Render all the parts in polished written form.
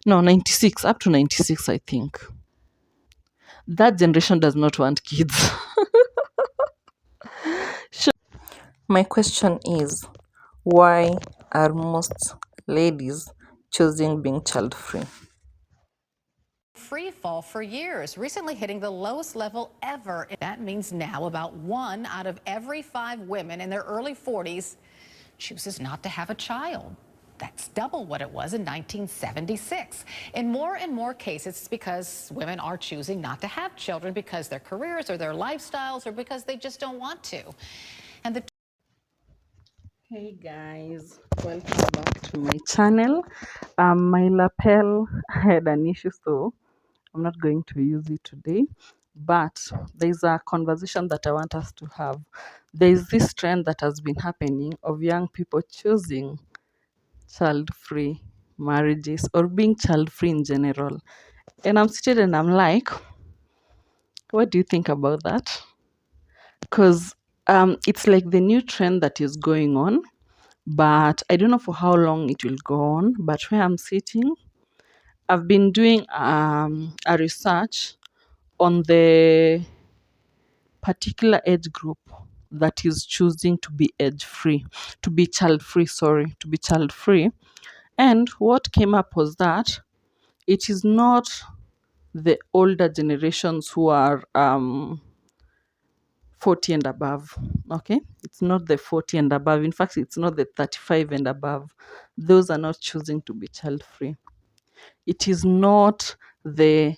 No, 96, up to 96, I think. That generation does not want kids. My question is, why are most ladies choosing being child free? Free fall for years, recently hitting the lowest level ever. That means now about 1 out of every 5 women in their early 40s chooses not to have a child. That's double what it was in 1976. In more and more cases, it's because women are choosing not to have children because their careers or their lifestyles or because they just don't want to. And the Hey guys, welcome back to my channel. My lapel had an issue, so I'm not going to use it today. But there's a conversation that I want us to have. There's this trend that has been happening of young people choosing child-free marriages or being child-free in general. And I'm sitting and I'm like, what do you think about that? Because it's like the new trend that is going on, but I don't know for how long it will go on. But where I'm sitting, I've been doing a research on the particular age group that is choosing to be age free, to be child free, sorry, to be child free. And what came up was that it is not the older generations who are 40 and above. Okay, it's not the 40 and above. In fact, it's not the 35 and above. Those are not choosing to be child free. It is not the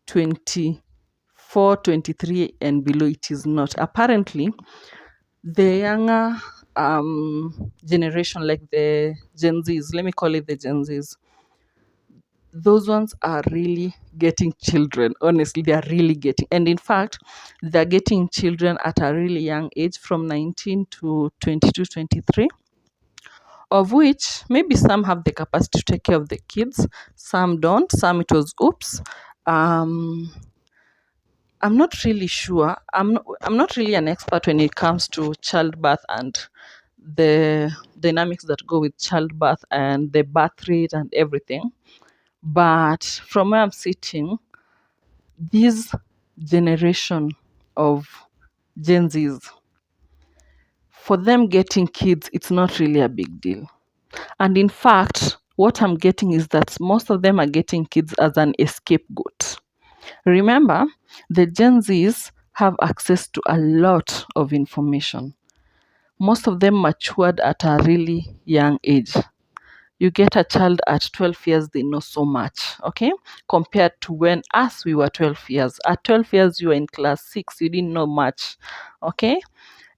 24, 23 and below. It is not. Apparently, the younger generation, like the Gen Zs, let me call it the Gen Zs, those ones are really getting children. Honestly, they are really getting, and in fact, they're getting children at a really young age from 19 to 22, 23, of which maybe some have the capacity to take care of the kids, some don't, some it was oops. um I'm not really sure. I'm not really an expert when it comes to childbirth and the dynamics that go with childbirth and the birth rate and everything. But from where I'm sitting, this generation of Gen Zs, for them getting kids, it's not really a big deal. And in fact, what I'm getting is that most of them are getting kids as an scapegoat. Remember, the Gen Zs have access to a lot of information. Most of them matured at a really young age. You get a child at 12 years, they know so much, okay? Compared to when us, we were 12 years. At 12 years, you were in class 6, you didn't know much, okay?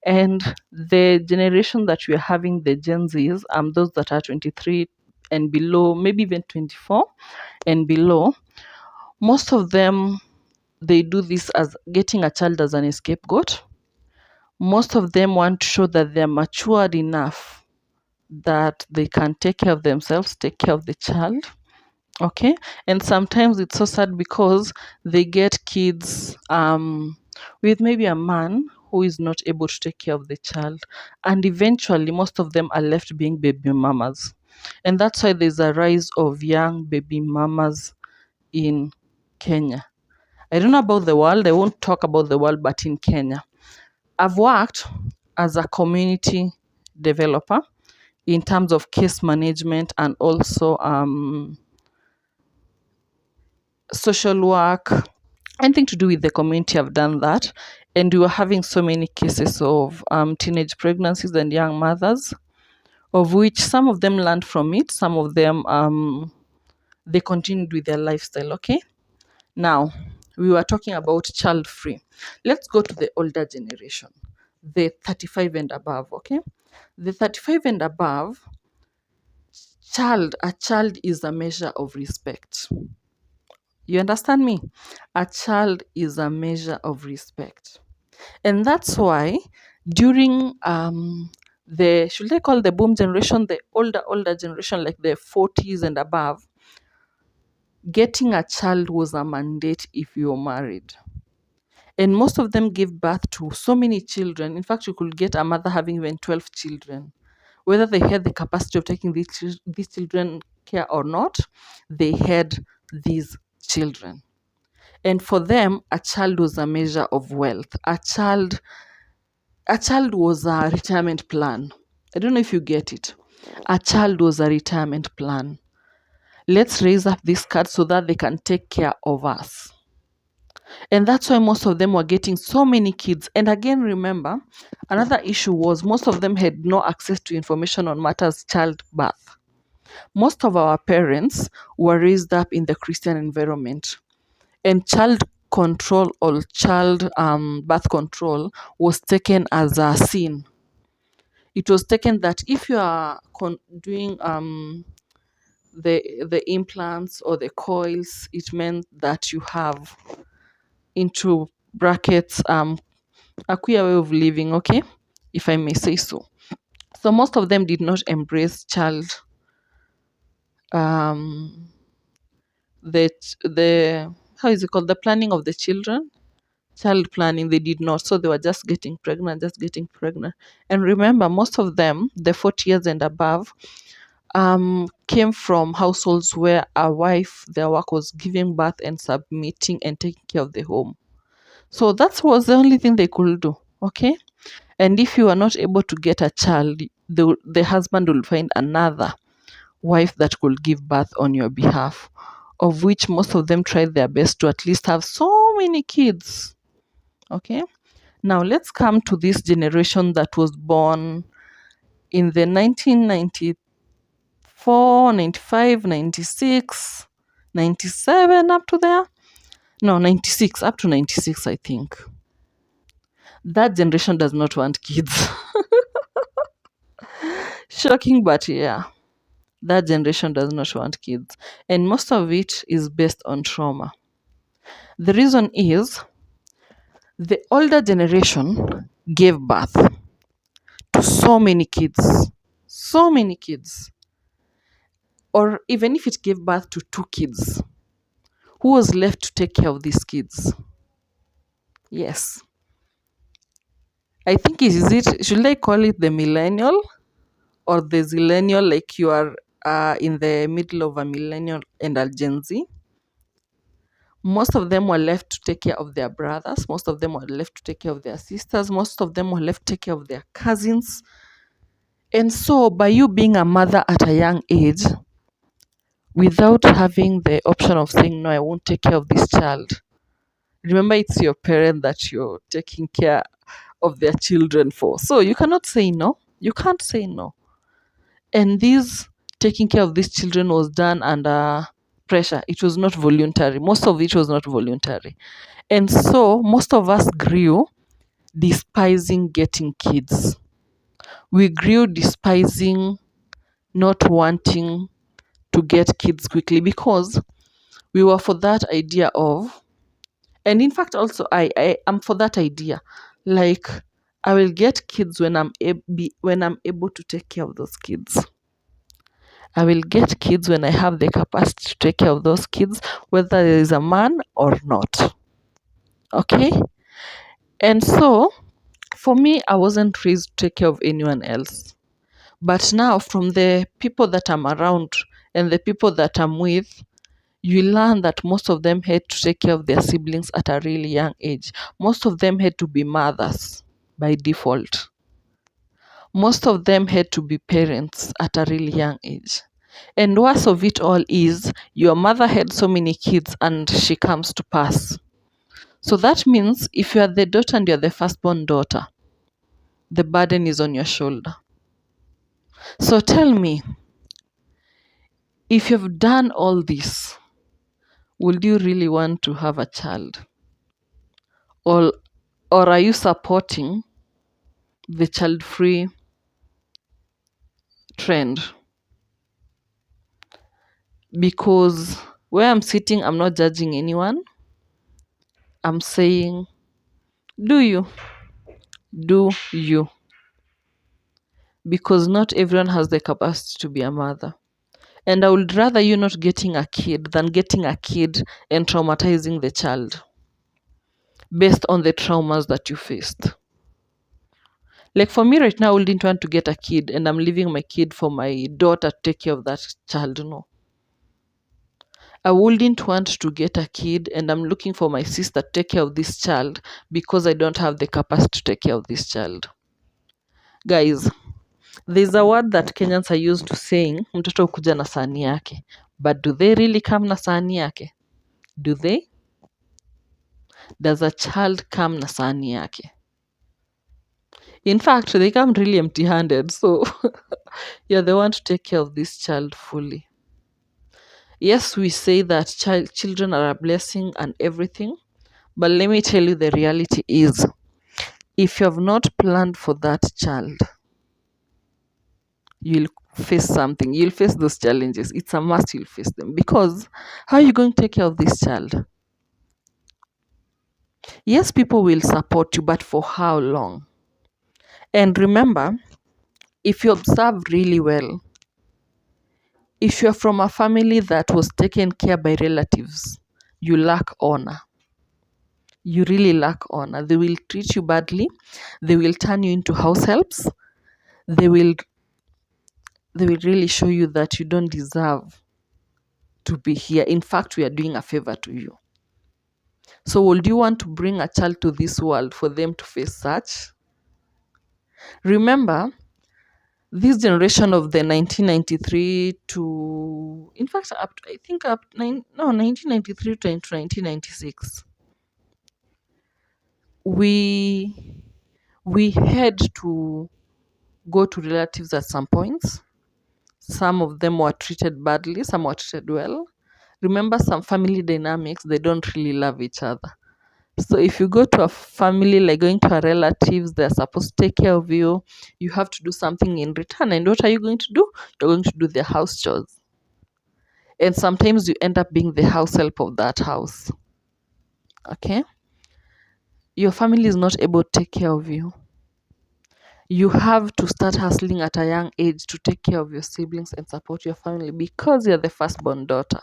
And the generation that we are having, the Gen Zs, those that are 23 and below, maybe even 24 and below, most of them, they do this as getting a child as an scapegoat. Most of them want to show that they're matured enough that they can take care of themselves, take care of the child. Okay. And sometimes it's so sad because they get kids with maybe a man who is not able to take care of the child. And eventually, most of them are left being baby mamas. And that's why there's a rise of young baby mamas in Kenya. I don't know about the world, I won't talk about the world, but in Kenya. I've worked as a community developer in terms of case management and also social work, anything to do with the community. I've done that, and we were having so many cases of teenage pregnancies and young mothers, of which some of them learned from it, some of them they continued with their lifestyle. Okay, now we were talking about child free. Let's go to the older generation, the 35 and above. Okay, the 35 and above, a child is a measure of respect. You understand me? A child is a measure of respect. And that's why during the, should I call the boom generation, the older generation, like the 40s and above, getting a child was a mandate if you're married. And most of them gave birth to so many children. In fact, you could get a mother having even 12 children. Whether they had the capacity of taking these children care or not, they had these children. And for them, a child was a measure of wealth. A child was a retirement plan. I don't know if you get it. A child was a retirement plan. Let's raise up these cats so that they can take care of us. And that's why most of them were getting so many kids. And again, remember, another issue was most of them had no access to information on matters childbirth. Most of our parents were raised up in the Christian environment, and child control or child birth control was taken as a sin. It was taken that if you are doing the implants or the coils, it meant that you have, into brackets, a queer way of living, okay, if I may say so. So most of them did not embrace um the how is it called, the planning of the children, child planning. They did not, so they were just getting pregnant, and remember, most of them, the 40 years and above, came from households where a wife, their work was giving birth and submitting and taking care of the home. So that was the only thing they could do, okay. And if you are not able to get a child, the husband will find another wife that could give birth on your behalf, of which most of them tried their best to at least have so many kids. Okay. Now let's come to this generation that was born in the 1994, 95, 96, 97, up to there. No, 96, up to 96, I think. That generation does not want kids. Shocking, but yeah. That generation does not want kids. And most of it is based on trauma. The reason is the older generation gave birth to so many kids. So many kids. Or even if it gave birth to two kids, who was left to take care of these kids? Yes. I think should I call it the millennial or the zillennial, like you are in the middle of a millennial and a Gen Z? Most of them were left to take care of their brothers. Most of them were left to take care of their sisters. Most of them were left to take care of their cousins. And so, by you being a mother at a young age, without having the option of saying, no, I won't take care of this child, remember, it's your parent that you're taking care of their children for. So, you cannot say no. You can't say no. And this taking care of these children was done under pressure. It was not voluntary. Most of it was not voluntary. And so most of us grew despising getting kids. We grew despising not wanting to get kids quickly because we were for that idea of, and in fact also I am for that idea, like, I will get kids when when I'm able to take care of those kids. I will get kids when I have the capacity to take care of those kids, whether there is a man or not. Okay? And so, for me, I wasn't raised to take care of anyone else. But now, from the people that I'm around and the people that I'm with, you learn that most of them had to take care of their siblings at a really young age. Most of them had to be mothers by default. Most of them had to be parents at a really young age. And worst of it all is your mother had so many kids and she comes to pass. So that means if you are the daughter and you're the firstborn daughter, the burden is on your shoulder. So tell me, if you've done all this, would you really want to have a child? Or, or are you supporting the child free trend? Because where I'm sitting, I'm not judging anyone. I'm saying, do you? Do you? Because not everyone has the capacity to be a mother. And I would rather you not getting a kid than getting a kid and traumatizing the child based on the traumas that you faced. Like for me right now, I wouldn't want to get a kid and I'm leaving my kid for my daughter to take care of that child. No. I wouldn't want to get a kid and I'm looking for my sister to take care of this child because I don't have the capacity to take care of this child. Guys, there's a word that Kenyans are used to saying, mtoto hukuja na sahani yake. But do they really come na sahani yake? Do they? Does a child come na sahani yake? In fact, they come really empty-handed. So you're the one to take care of this child fully. Yes, we say that children are a blessing and everything. But let me tell you, the reality is, if you have not planned for that child, you'll face something. You'll face those challenges. It's a must you'll face them. Because how are you going to take care of this child? Yes, people will support you, but for how long? And remember, if you observe really well, if you're from a family that was taken care by relatives, you lack honor. You really lack honor. They will treat you badly. They will turn you into house helps. They will really show you that you don't deserve to be here. In fact, we are doing a favor to you. So would you want to bring a child to this world for them to face such? Remember, this generation of the 1993 to, in fact, I think 1993 to 1996, we had to go to relatives at some points. Some of them were treated badly, some were treated well. Remember, some family dynamics, they don't really love each other. So if you go to a family, like going to a relatives, they're supposed to take care of you. You have to do something in return. And what are you going to do? You're going to do their house chores. And sometimes you end up being the house help of that house. Okay? Your family is not able to take care of you. You have to start hustling at a young age to take care of your siblings and support your family because you're the firstborn daughter.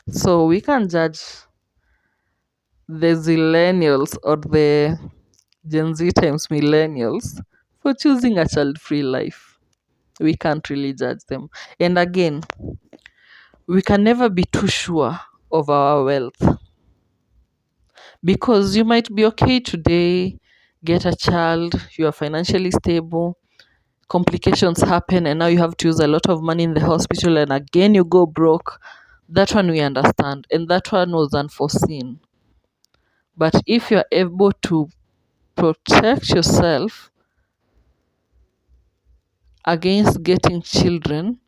So we can't judge the zillennials or the Gen Z times millennials for choosing a child-free life. We can't really judge them. And again, we can never be too sure of our wealth because you might be okay today, get a child, you are financially stable, complications happen, and now you have to use a lot of money in the hospital, and again you go broke. That one we understand, and that one was unforeseen. But if you're able to protect yourself against getting children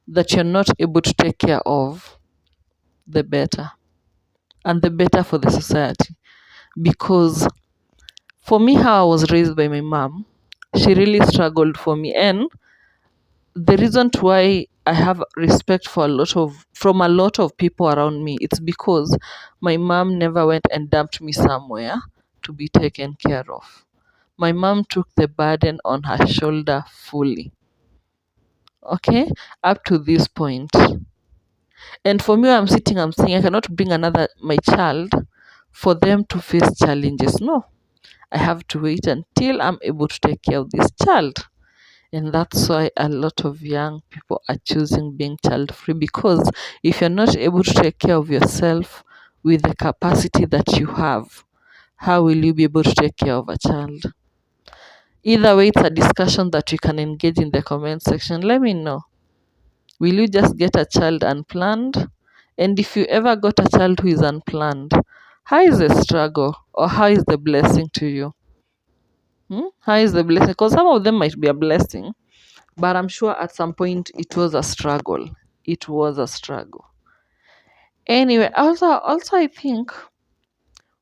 that you're not able to take care of, the better. And the better for the society. Because for me, how I was raised by my mom, she really struggled for me. And the reason why I have respect for from a lot of people around me, it's because my mom never went and dumped me somewhere to be taken care of. My mom took the burden on her shoulder fully. Okay? Up to this point. And for me, I'm sitting, I'm saying I cannot bring my child for them to face challenges. No, I have to wait until I'm able to take care of this child. And that's why a lot of young people are choosing being child free because if you're not able to take care of yourself with the capacity that you have, how will you be able to take care of a child? Either way, it's a discussion that you can engage in the comment section. Let me know. Will you just get a child unplanned? And if you ever got a child who is unplanned, how is the struggle or how is the blessing to you? How is the blessing? Because some of them might be a blessing, but I'm sure at some point it was a struggle. It was a struggle. Anyway, also I think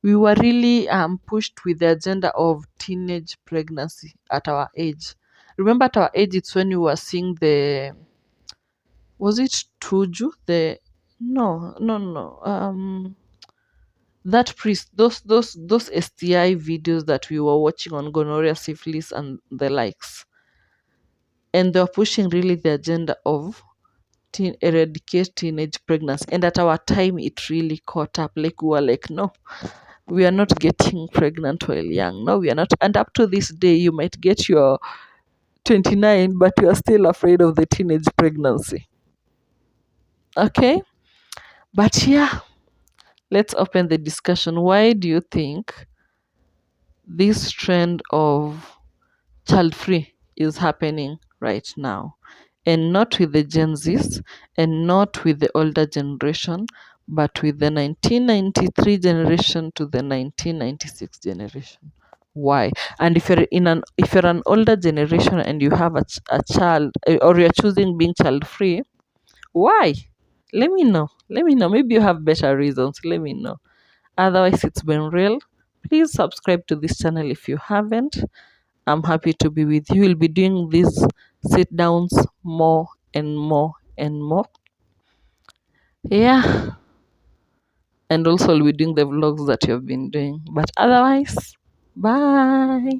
we were really pushed with the agenda of teenage pregnancy at our age. Remember, at our age, it's when we were seeing was it Tuju? No. That priest, those STI videos that we were watching on gonorrhea, syphilis, and the likes, and they were pushing really the agenda of eradicate teenage pregnancy. And at our time, it really caught up. Like we were like, no, we are not getting pregnant while young. No, we are not. And up to this day, you might get your 29, but you are still afraid of the teenage pregnancy. Okay, but yeah, let's open the discussion. Why do you think this trend of child free is happening right now, and not with the Gen Zs and not with the older generation, but with the 1993 generation to the 1996 generation? Why? And if you're an older generation and you have a child, or you're choosing being child free, why? Let me know. Let me know. Maybe you have better reasons. Let me know. Otherwise, it's been real. Please subscribe to this channel if you haven't. I'm happy to be with you. We'll be doing these sit downs more and more and more. Yeah. And also, we'll be doing the vlogs that you've been doing. But otherwise, bye.